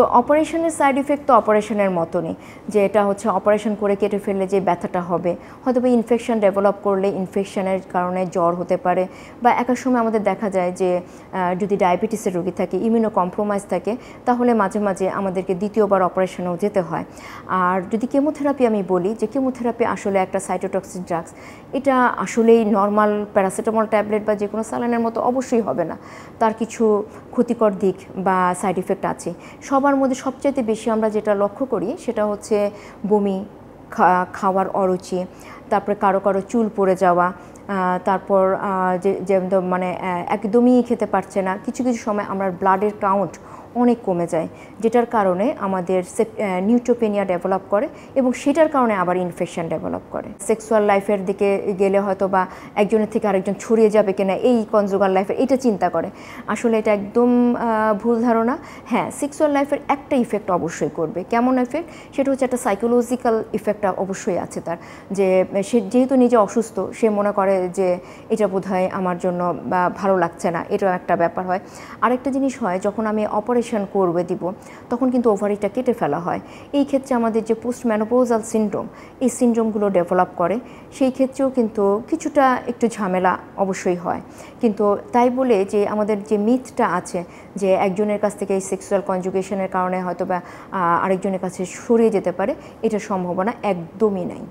তো অপারেশনের side effect তো অপারেশনের মতনই, যে এটা হচ্ছে অপারেশন করে কেটে ফেললে যে ব্যথাটা হবে, হয়তো বা ইনফেকশন ডেভেলপ করলে ইনফেকশনের কারণে জ্বর হতে পারে, বা একার সময় আমাদের দেখা যায় যে যদি ডায়াবেটিসের রোগী থাকে, ইমিউনো কম্প্রোমাইজ থাকে, তাহলে মাঝে মাঝে আমাদেরকে দ্বিতীয়বার অপারেশনেও যেতে হয়। আর যদি কেমোথেরাপি আমি বলি, যে কেমোথেরাপি আসলে একটা সাইটোটক্সিক ড্রাগস, এটা আসলেই নর্মাল প্যারাসিটামল ট্যাবলেট বা যে কোনো স্যালাইনের মতো অবশ্যই হবে না, তার কিছু ক্ষতিকর দিক বা সাইড ইফেক্ট আছে। সবার মধ্যে সবচাইতে বেশি আমরা যেটা লক্ষ্য করি সেটা হচ্ছে বমি, খাওয়ার অরুচি, তারপরে কারো কারো চুল পড়ে যাওয়া, তারপর যে মানে একদমই খেতে পারছে না, কিছু কিছু সময় আমরা ব্লাডের কাউন্ট অনেক কমে যায়, যেটার কারণে আমাদের নিউট্রোপেনিয়া ডেভেলপ করে এবং সেটার কারণে আবার ইনফেকশন ডেভেলপ করে। সেক্সুয়াল লাইফের দিকে গেলে হয়তো বা একজনের থেকে আরেকজন ছড়িয়ে যাবে কিনা এই কনজুগাল লাইফের, এটা চিন্তা করে। আসলে এটা একদম ভুল ধারণা। হ্যাঁ, সেক্সুয়াল লাইফের একটা ইফেক্ট অবশ্যই করবে। কেমন ইফেক্ট? সেটা হচ্ছে একটা সাইকোলজিক্যাল ইফেক্টটা অবশ্যই আছে তার, যে সে যেহেতু নিজে অসুস্থ, সে মনে করে যে এটা বোধহয় আমার জন্য ভালো লাগছে না, এটাও একটা ব্যাপার হয়। আরেকটা জিনিস হয়, যখন আমি অপারেশন করবে দিব, তখন কিন্তু ওভারিটা কেটে ফেলা হয়। এই ক্ষেত্রে আমাদের যে পোস্ট মেনোপজাল সিনড্রোম, এই সিনড্রোমগুলো ডেভেলপ করে, সেই ক্ষেত্রেও কিন্তু কিছুটা একটু ঝামেলা অবশ্যই হয়। কিন্তু তাই বলে যে আমাদের যে মিথটা আছে যে একজনের কাছ থেকে এই সেক্সুয়াল কনজুগেশনের কারণে হয়তো বা আরেকজনের কাছে সরিয়ে যেতে পারে, এটার সম্ভাবনা একদমই নাই।